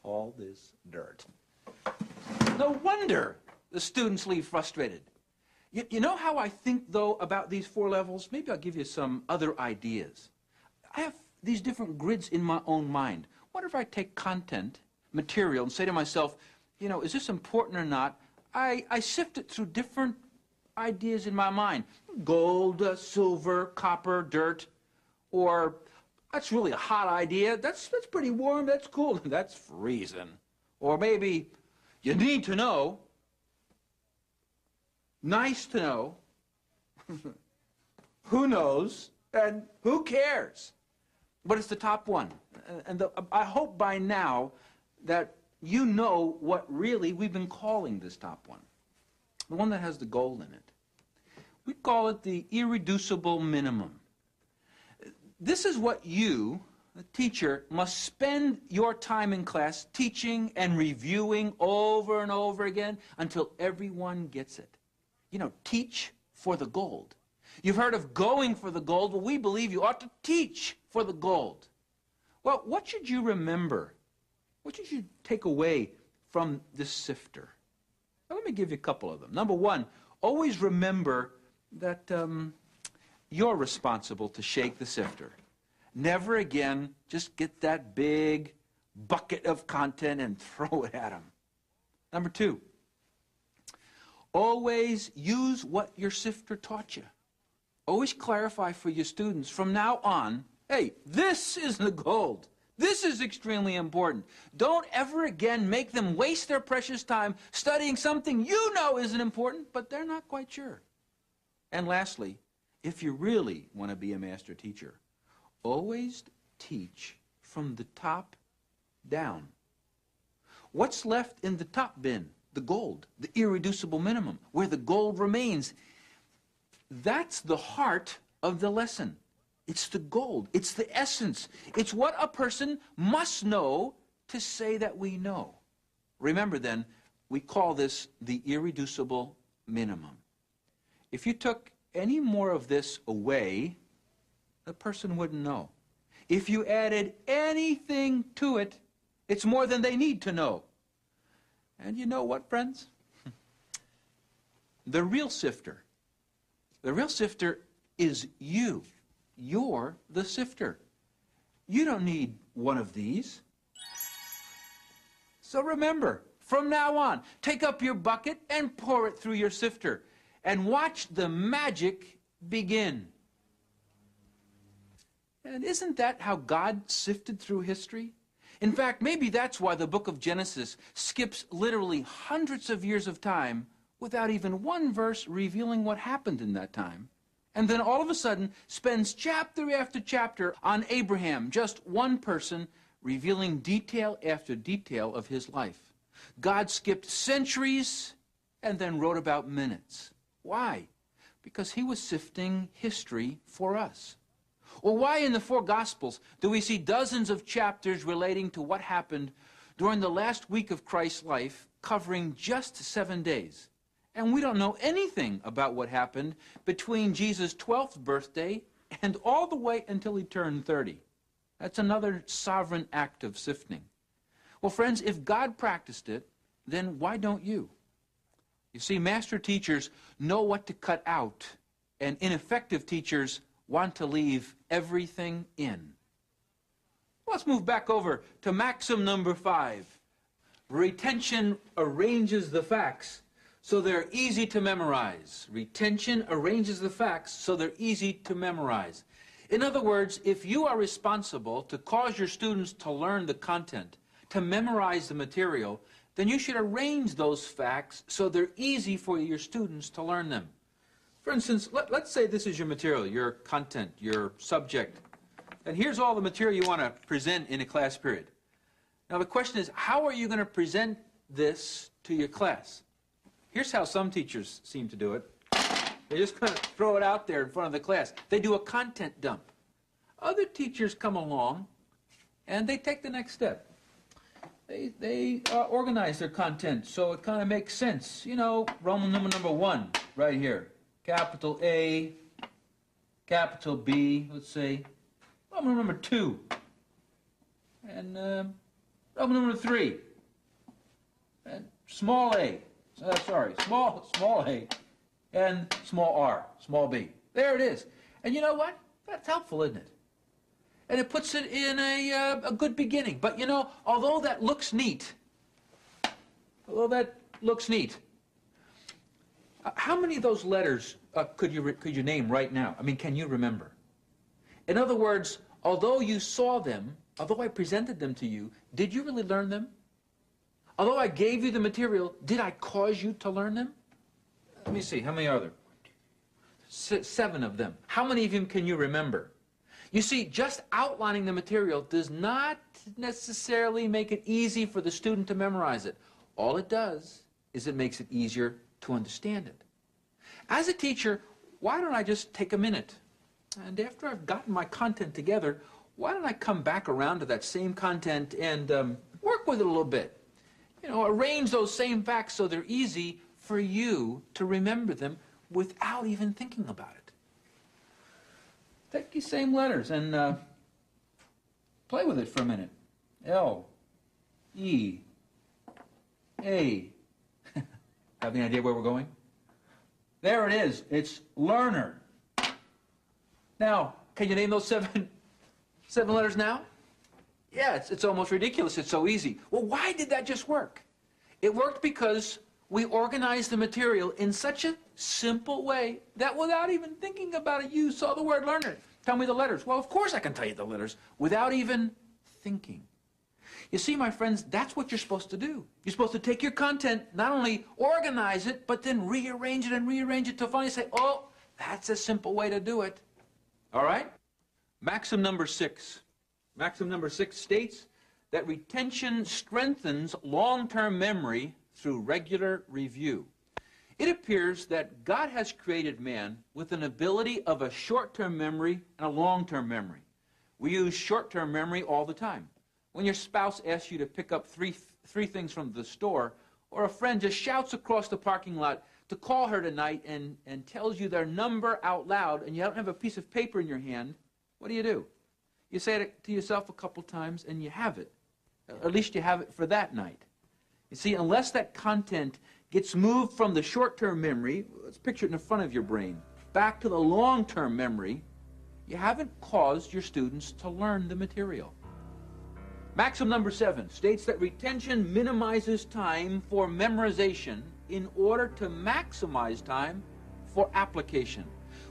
all this dirt. No wonder the students leave frustrated. You know how I think, though, about these 4 levels? Maybe I'll give you some other ideas. I have these different grids in my own mind. What if I take content, material, and say to myself, you know, is this important or not? I sift it through different ideas in my mind. Gold, silver, copper, dirt. Or, that's really a hot idea. That's pretty warm. That's cool. That's freezing. Or maybe, you need to know. Nice to know. Who knows? And who cares? But it's the top one. And I hope by now that you know what really we've been calling this top one. The one that has the gold in it. We call it the irreducible minimum. This is what you, the teacher, must spend your time in class teaching and reviewing over and over again until everyone gets it. You know, teach for the gold. You've heard of going for the gold. Well, we believe you ought to teach for the gold. Well, what should you remember? What should you take away from this sifter? Well, let me give you a couple of them. Number one, always remember that you're responsible to shake the sifter. Never again just get that big bucket of content and throw it at them. Number two, always use what your sifter taught you. Always clarify for your students from now on, hey, this is the gold. This is extremely important. Don't ever again make them waste their precious time studying something you know isn't important, but they're not quite sure. And lastly, if you really want to be a master teacher, always teach from the top down. What's left in the top bin? The gold, the irreducible minimum, where the gold remains. That's the heart of the lesson. It's the gold. It's the essence. It's what a person must know to say that we know. Remember then, we call this the irreducible minimum. If you took any more of this away, the person wouldn't know. If you added anything to it, it's more than they need to know. And you know what, friends? The real sifter is you. You're the sifter. You don't need one of these. So remember, from now on, take up your bucket and pour it through your sifter and watch the magic begin. And isn't that how God sifted through history? In fact, maybe that's why the book of Genesis skips literally hundreds of years of time without even one verse revealing what happened in that time. And then all of a sudden spends chapter after chapter on Abraham, just one person, revealing detail after detail of his life. God skipped centuries and then wrote about minutes. Why? Because he was sifting history for us. Or why in the 4 Gospels do we see dozens of chapters relating to what happened during the last week of Christ's life, covering just 7 days? And we don't know anything about what happened between Jesus' 12th birthday and all the way until he turned 30. That's another sovereign act of sifting. Well, friends, if God practiced it, then why don't you? You see, master teachers know what to cut out, and ineffective teachers want to leave everything in. Let's move back over to maxim number 5. Retention arranges the facts so they're easy to memorize. Retention arranges the facts so they're easy to memorize. In other words, if you are responsible to cause your students to learn the content, to memorize the material, then you should arrange those facts so they're easy for your students to learn them. For instance, let's say this is your material, your content, your subject. And here's all the material you want to present in a class period. Now the question is, how are you going to present this to your class? Here's how some teachers seem to do it. They just kind of throw it out there in front of the class. They do a content dump. Other teachers come along and they take the next step. They organize their content so it kind of makes sense. You know, Roman number 1 right here. Capital A, capital B, let's say. Roman number 2. And Problem number 3. Small a. Small a and small r, small b. There it is. And you know what? That's helpful, isn't it? And it puts it in a good beginning. But you know, although that looks neat, how many of those letters could you name right now? I mean, can you remember? In other words, although you saw them, although I presented them to you, did you really learn them? Although I gave you the material, did I cause you to learn them? Let me see, how many are there? 7 of them. How many of them can you remember? You see, just outlining the material does not necessarily make it easy for the student to memorize it. All it does is it makes it easier to understand it. As a teacher, why don't I just take a minute, and after I've gotten my content together, why don't I come back around to that same content and work with it a little bit? You know, arrange those same facts so they're easy for you to remember them without even thinking about it. Take these same letters and play with it for a minute. L, E, A. Have any idea where we're going? There it is. It's learner. Now, can you name those seven letters now? Yeah, it's almost ridiculous. It's so easy. Well, why did that just work? It worked because we organized the material in such a simple way that without even thinking about it, you saw the word learner. Tell me the letters. Well, of course I can tell you the letters without even thinking. You see, my friends, that's what you're supposed to do. You're supposed to take your content, not only organize it, but then rearrange it to finally say, oh, that's a simple way to do it. All right? Maxim number 6. Maxim number 6 states that retention strengthens long-term memory through regular review. It appears that God has created man with an ability of a short-term memory and a long-term memory. We use short-term memory all the time. When your spouse asks you to pick up three things from the store, or a friend just shouts across the parking lot to call her tonight and tells you their number out loud, and you don't have a piece of paper in your hand, what do? You say it to yourself a couple times, and you have it. At least you have it for that night. You see, unless that content gets moved from the short-term memory, let's picture it in the front of your brain, back to the long-term memory, you haven't caused your students to learn the material. Maxim number 7 states that retention minimizes time for memorization in order to maximize time for application.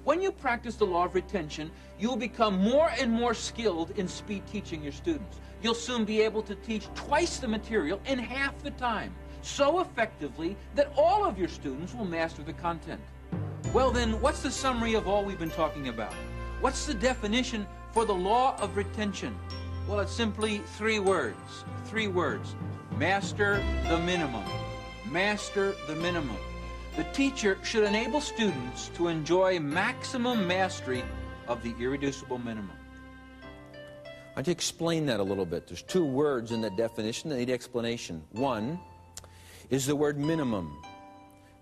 When you practice the law of retention, you'll become more and more skilled in speed teaching your students. You'll soon be able to teach twice the material in half the time, so effectively that all of your students will master the content. Well then, what's the summary of all we've been talking about? What's the definition for the law of retention? Well, it's simply 3 words. 3 words. Master the minimum. Master the minimum. The teacher should enable students to enjoy maximum mastery of the irreducible minimum. I'd like to explain that a little bit. There's 2 words in the definition that need explanation. One is the word minimum.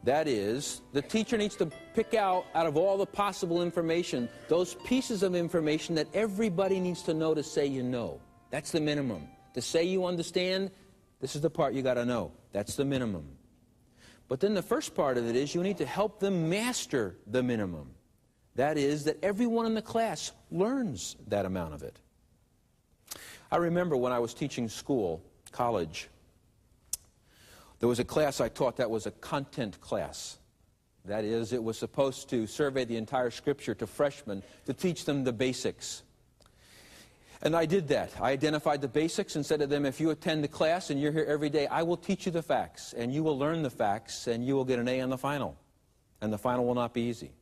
That is, the teacher needs to pick out of all the possible information, those pieces of information that everybody needs to know to say you know. That's the minimum. To say you understand, this is the part you got to know. That's the minimum. But then the first part of it is you need to help them master the minimum. That is, that everyone in the class learns that amount of it. I remember when I was teaching college, there was a class I taught that was a content class. That is, it was supposed to survey the entire Scripture to freshmen to teach them the basics. And I did that. I identified the basics and said to them, if you attend the class and you're here every day, I will teach you the facts, and you will learn the facts, and you will get an A on the final. And the final will not be easy.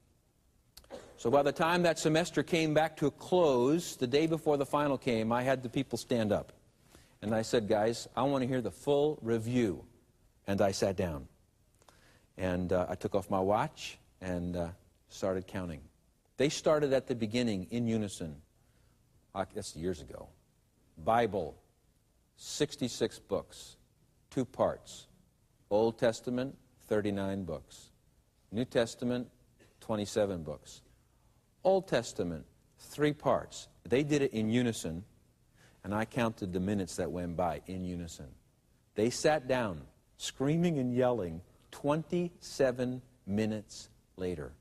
So by the time that semester came back to a close, the day before the final came, I had the people stand up. And I said, guys, I want to hear the full review. And I sat down. And I took off my watch and started counting. They started at the beginning in unison. That's years ago. Bible, 66 books, 2 parts. Old Testament, 39 books. New Testament, 27 books. Old Testament, 3 parts. They did it in unison. And I counted the minutes that went by in unison. They sat down, screaming and yelling, 27 minutes later.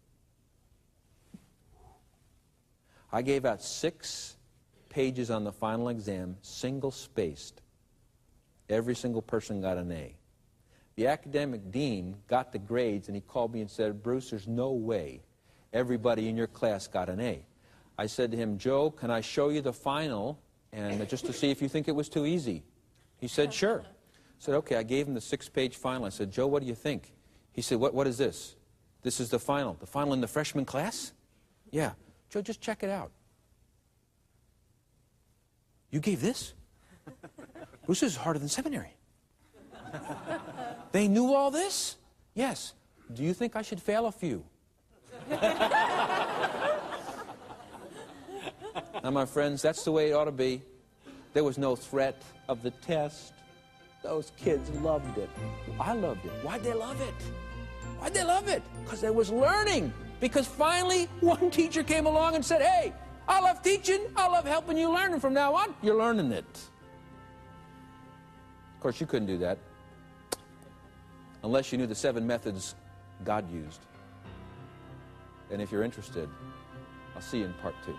I gave out 6 pages on the final exam, single-spaced. Every single person got an A. The academic dean got the grades, and he called me and said, Bruce, there's no way everybody in your class got an A. I said to him, Joe, can I show you the final, and just to see if you think it was too easy? He said, sure. I said, okay. I gave him the 6-page final. I said, Joe, what do you think? He said, what is this? This is the final. The final in the freshman class? Yeah. Joe, just check it out. You gave this? Bruce, this is harder than seminary. They knew all this? Yes. Do you think I should fail a few? Now, my friends, that's the way it ought to be. There was no threat of the test. Those kids loved it. I loved it. Why'd they love it? Why'd they love it? Because they was learning. Because finally, one teacher came along and said, hey, I love teaching. I love helping you learn. And from now on, you're learning it. Of course, you couldn't do that unless you knew the 7 methods God used. And if you're interested, I'll see you in part 2.